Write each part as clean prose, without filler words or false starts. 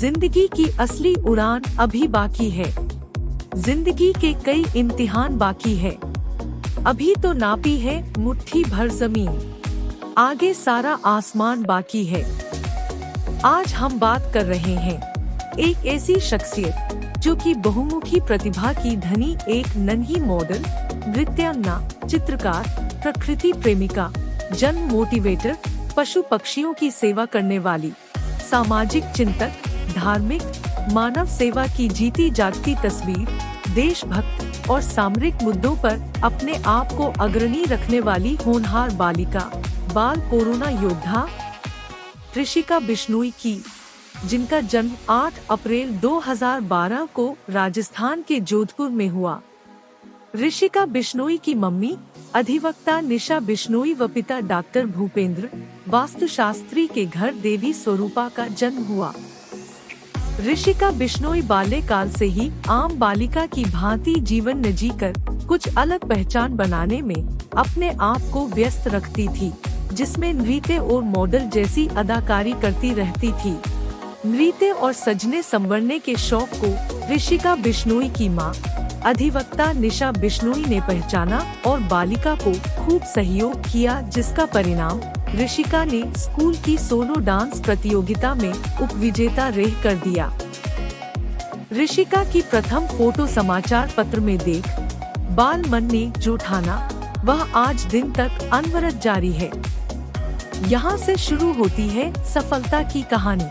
जिंदगी की असली उड़ान अभी बाकी है। जिंदगी के कई इम्तिहान बाकी है। अभी तो नापी है मुट्ठी भर जमीन, आगे सारा आसमान बाकी है। आज हम बात कर रहे हैं एक ऐसी शख्सियत जो कि बहुमुखी प्रतिभा की धनी, एक नन्ही मॉडल, नृत्यांगना, चित्रकार, प्रकृति प्रेमिका, जन मोटिवेटर, पशु पक्षियों की सेवा करने वाली, सामाजिक चिंतक, धार्मिक, मानव सेवा की जीती जागती तस्वीर, देशभक्त और सामरिक मुद्दों पर अपने आप को अग्रणी रखने वाली होनहार बालिका, बाल कोरोना योद्धा ऋषिका बिश्नोई की, जिनका जन्म 8 अप्रैल 2012 को राजस्थान के जोधपुर में हुआ। ऋषिका बिश्नोई की मम्मी अधिवक्ता निशा बिश्नोई व पिता डॉक्टर भूपेंद्र वास्तुशास्त्री के घर देवी स्वरूपा का जन्म हुआ। ऋषिका बिश्नोई बाल्यकाल से ही आम बालिका की भांति जीवन न जीकर कुछ अलग पहचान बनाने में अपने आप को व्यस्त रखती थी, जिसमें नृत्य और मॉडल जैसी अदाकारी करती रहती थी। नृत्य और सजने संवरने के शौक को ऋषिका बिश्नोई की मां अधिवक्ता निशा बिश्नोई ने पहचाना और बालिका को खूब सहयोग किया, जिसका परिणाम ऋषिका ने स्कूल की सोलो डांस प्रतियोगिता में उपविजेता रह कर दिया। ऋषिका की प्रथम फोटो समाचार पत्र में देख बाल मन ने जो ठाना वह आज दिन तक अनवरत जारी है। यहाँ से शुरू होती है सफलता की कहानी।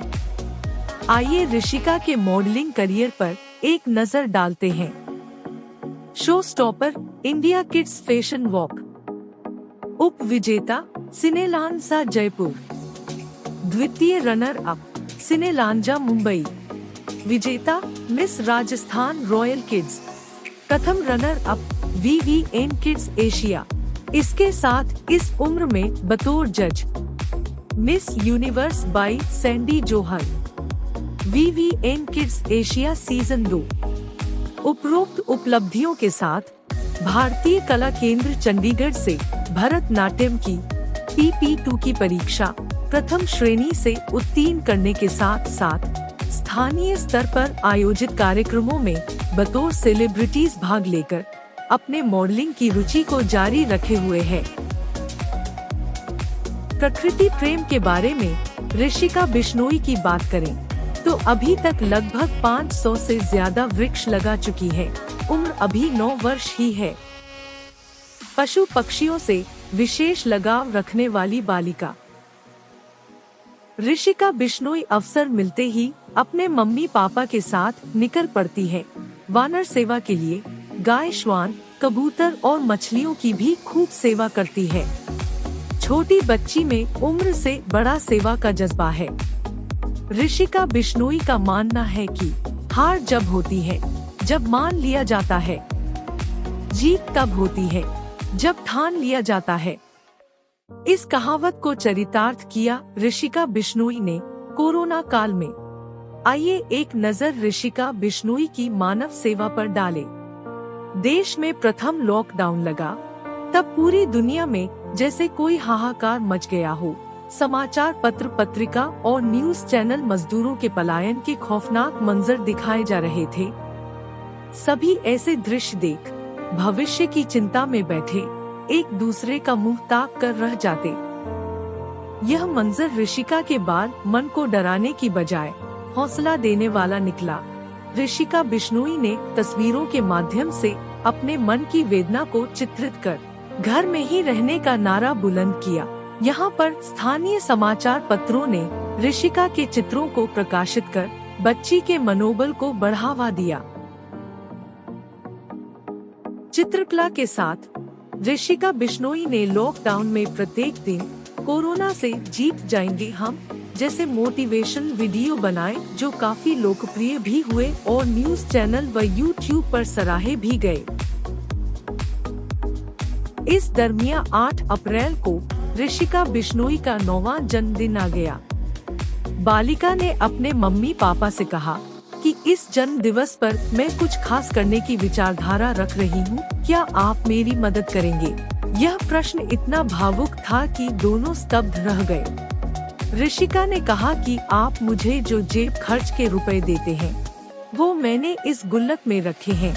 आइए ऋषिका के मॉडलिंग करियर पर एक नजर डालते हैं। Show stopper India kids fashion walk, उप विजेता सिनेलांजा जयपुर, द्वितीय रनर अप सिनेलांजा मुंबई, विजेता मिस राजस्थान रॉयल किड्स, प्रथम runner up VVN kids Asia. इसके साथ इस उम्र में बतौर जज miss universe by Sandy Johar, VVN kids Asia season 2। उपरोक्त उपलब्धियों के साथ भारतीय कला केंद्र चंडीगढ़ से भरतनाट्यम की PP2 की परीक्षा प्रथम श्रेणी से उत्तीर्ण करने के साथ साथ स्थानीय स्तर पर आयोजित कार्यक्रमों में बतौर सेलिब्रिटीज भाग लेकर अपने मॉडलिंग की रुचि को जारी रखे हुए हैं। प्रकृति प्रेम के बारे में ऋषिका बिश्नोई की बात करें तो अभी तक लगभग 500 से ज्यादा वृक्ष लगा चुकी है। उम्र अभी 9 वर्ष ही है। पशु पक्षियों से विशेष लगाव रखने वाली बालिका ऋषिका बिश्नोई अवसर मिलते ही अपने मम्मी पापा के साथ निकल पड़ती है। वानर सेवा के लिए गाय, श्वान, कबूतर और मछलियों की भी खूब सेवा करती है। छोटी बच्ची में उम्र से बड़ा सेवा का जज्बा है। ऋषिका बिश्नोई का मानना है कि हार जब होती है जब मान लिया जाता है, जीत तब होती है जब ठान लिया जाता है। इस कहावत को चरितार्थ किया ऋषिका बिश्नोई ने कोरोना काल में। आइए एक नजर ऋषिका बिश्नोई की मानव सेवा पर डालें। देश में प्रथम लॉकडाउन लगा तब पूरी दुनिया में जैसे कोई हाहाकार मच गया हो। समाचार पत्र, पत्रिका और न्यूज चैनल मजदूरों के पलायन के खौफनाक मंजर दिखाए जा रहे थे। सभी ऐसे दृश्य देख भविष्य की चिंता में बैठे एक दूसरे का मुंह ताक कर रह जाते। यह मंजर ऋषिका के बाद मन को डराने की बजाय हौसला देने वाला निकला। ऋषिका बिश्नोई ने तस्वीरों के माध्यम से अपने मन की वेदना को चित्रित कर घर में ही रहने का नारा बुलंद किया। यहाँ पर स्थानीय समाचार पत्रों ने ऋषिका के चित्रों को प्रकाशित कर बच्ची के मनोबल को बढ़ावा दिया। चित्रकला के साथ ऋषिका बिश्नोई ने लॉकडाउन में प्रत्येक दिन कोरोना से जीत जाएंगे हम जैसे मोटिवेशन वीडियो बनाए, जो काफी लोकप्रिय भी हुए और न्यूज चैनल व YouTube पर सराहे भी गए। इस दरमियान 8 अप्रैल को ऋषिका बिश्नोई का 9वां जन्मदिन आ गया। बालिका ने अपने मम्मी पापा से कहा कि इस जन्म दिवस पर मैं कुछ खास करने की विचारधारा रख रही हूँ, क्या आप मेरी मदद करेंगे? यह प्रश्न इतना भावुक था कि दोनों स्तब्ध रह गए। ऋषिका ने कहा कि आप मुझे जो जेब खर्च के रुपए देते हैं वो मैंने इस गुल्लक में रखे हैं।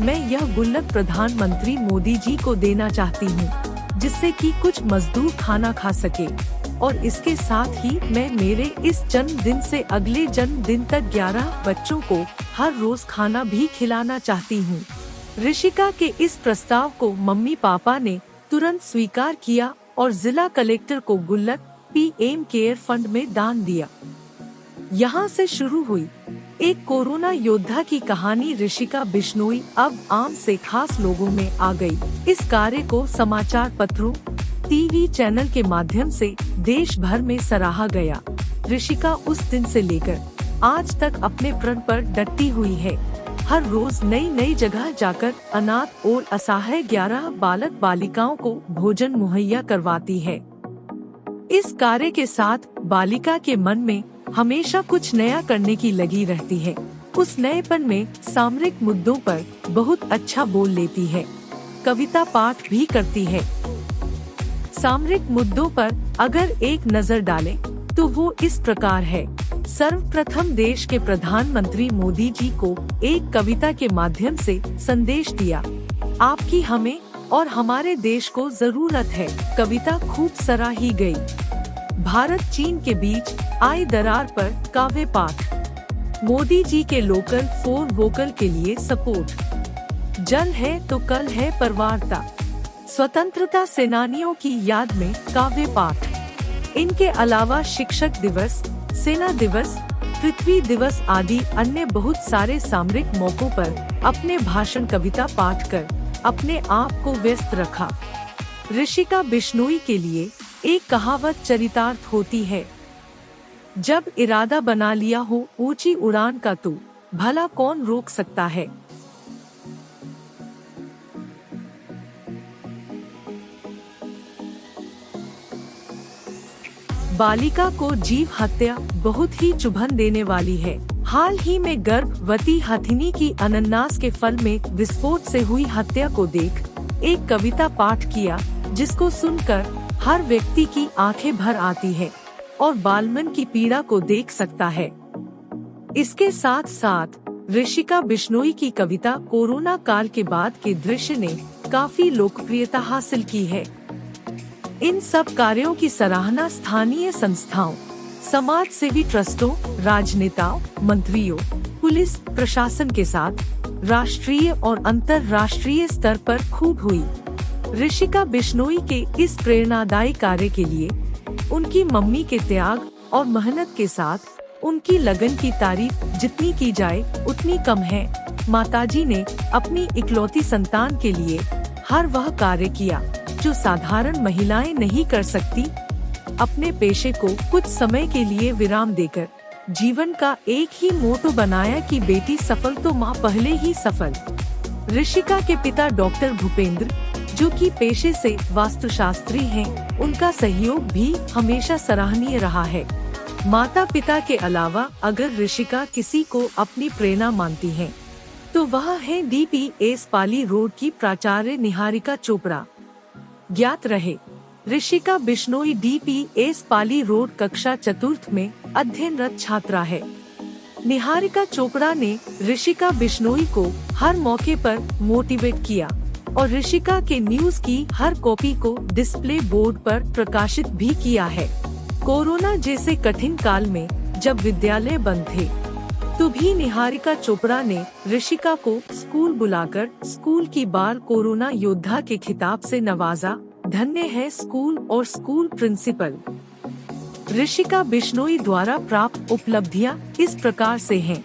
मैं यह गुल्लक प्रधानमंत्री मोदी जी को देना चाहती हूँ, जिससे कि कुछ मजदूर खाना खा सके, और इसके साथ ही मैं मेरे इस जन्मदिन से अगले जन्मदिन तक 11 बच्चों को हर रोज खाना भी खिलाना चाहती हूँ। ऋषिका के इस प्रस्ताव को मम्मी पापा ने तुरंत स्वीकार किया और जिला कलेक्टर को गुल्लक पीएम केयर फंड में दान दिया। यहाँ से शुरू हुई एक कोरोना योद्धा की कहानी। ऋषिका बिश्नोई अब आम से खास लोगों में आ गई। इस कार्य को समाचार पत्रों, टीवी चैनल के माध्यम से देश भर में सराहा गया। ऋषिका उस दिन से लेकर आज तक अपने प्रण पर डटी हुई है। हर रोज नई नई जगह जाकर अनाथ और असहाय 11 बालक बालिकाओं को भोजन मुहैया करवाती है। इस कार्य के साथ बालिका के मन में हमेशा कुछ नया करने की लगी रहती है। उस नएपन में सामरिक मुद्दों पर बहुत अच्छा बोल लेती है, कविता पाठ भी करती है। सामरिक मुद्दों पर अगर एक नजर डालें तो वो इस प्रकार है। सर्वप्रथम देश के प्रधानमंत्री मोदी जी को एक कविता के माध्यम से संदेश दिया, आपकी हमें और हमारे देश को जरूरत है। कविता खूब सराही गई। भारत चीन के बीच आई दरार पर काव्य पाठ। मोदी जी के लोकल फॉर वोकल के लिए सपोर्ट। जल है तो कल है परवारता। स्वतंत्रता सेनानियों की याद में काव्य पाठ। इनके अलावा शिक्षक दिवस, सेना दिवस, पृथ्वी दिवस आदि अन्य बहुत सारे सामरिक मौकों पर अपने भाषण कविता पाठ कर अपने आप को व्यस्त रखा। ऋषिका बिश्नोई के लिए एक कहावत चरितार्थ होती है, जब इरादा बना लिया हो ऊंची उड़ान का तो भला कौन रोक सकता है। बालिका को जीव हत्या बहुत ही चुभन देने वाली है। हाल ही में गर्भवती हथिनी की अनन्नास के फल में विस्फोट से हुई हत्या को देख एक कविता पाठ किया, जिसको सुनकर हर व्यक्ति की आंखें भर आती है और बालमन की पीड़ा को देख सकता है। इसके साथ साथ ऋषिका बिश्नोई की कविता कोरोना काल के बाद के दृश्य ने काफी लोकप्रियता हासिल की है। इन सब कार्यों की सराहना स्थानीय संस्थाओं, समाज सेवी ट्रस्टों, राजनेताओं, मंत्रियों, पुलिस प्रशासन के साथ राष्ट्रीय और अंतर्राष्ट्रीय स्तर पर खूब हुई। ऋषिका बिश्नोई के इस प्रेरणादायी कार्य के लिए उनकी मम्मी के त्याग और मेहनत के साथ उनकी लगन की तारीफ जितनी की जाए उतनी कम है। माताजी ने अपनी इकलौती संतान के लिए हर वह कार्य किया जो साधारण महिलाएं नहीं कर सकती। अपने पेशे को कुछ समय के लिए विराम देकर जीवन का एक ही मोटो बनाया कि बेटी सफल तो माँ पहले ही सफल। ऋषिका के पिता डॉक्टर भूपेंद्र, जो कि पेशे से वास्तुशास्त्री हैं, उनका सहयोग भी हमेशा सराहनीय रहा है। माता पिता के अलावा अगर ऋषिका किसी को अपनी प्रेरणा मानती हैं, तो वह है DPS पाली रोड की प्राचार्य निहारिका चोपड़ा। ज्ञात रहे, ऋषिका बिश्नोई DPS पाली रोड कक्षा चतुर्थ में अध्ययनरत छात्रा है। निहारिका चोपड़ा ने ऋषिका बिश्नोई को हर मौके पर मोटिवेट किया और ऋषिका के न्यूज की हर कॉपी को डिस्प्ले बोर्ड पर प्रकाशित भी किया है। कोरोना जैसे कठिन काल में जब विद्यालय बंद थे, तो भी निहारिका चोपड़ा ने ऋषिका को स्कूल बुलाकर स्कूल की बाल कोरोना योद्धा के खिताब से नवाजा। धन्य है स्कूल और स्कूल प्रिंसिपल। ऋषिका बिश्नोई द्वारा प्राप्त उपलब्धियां इस प्रकार से हैं।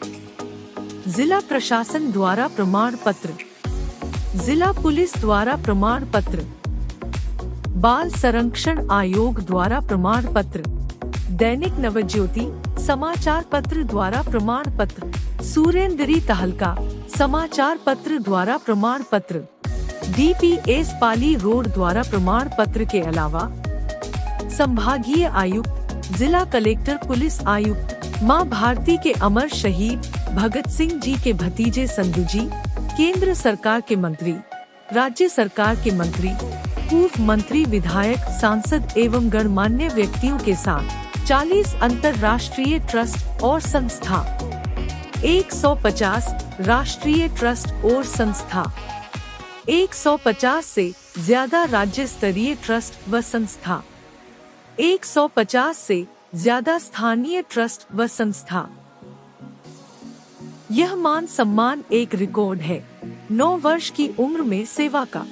जिला प्रशासन द्वारा प्रमाण पत्र, जिला पुलिस द्वारा प्रमाण पत्र, बाल संरक्षण आयोग द्वारा प्रमाण पत्र, दैनिक नवज्योति समाचार पत्र द्वारा प्रमाण पत्र, सुरेंद्री तहलका समाचार पत्र द्वारा प्रमाण पत्र, DPS पाली रोड द्वारा प्रमाण पत्र के अलावा संभागीय आयुक्त, जिला कलेक्टर, पुलिस आयुक्त, मां भारती के अमर शहीद भगत सिंह जी के भतीजे संधू जी, केंद्र सरकार के मंत्री, राज्य सरकार के मंत्री, पूर्व मंत्री, विधायक, सांसद एवं गणमान्य व्यक्तियों के साथ 40 अंतर्राष्ट्रीय ट्रस्ट और संस्था, 150 राष्ट्रीय ट्रस्ट और संस्था, 150 से ज्यादा राज्य स्तरीय ट्रस्ट व संस्था, 150 से ज्यादा स्थानीय ट्रस्ट व संस्था। यह मान सम्मान एक रिकॉर्ड है 9 वर्ष की उम्र में सेवा का।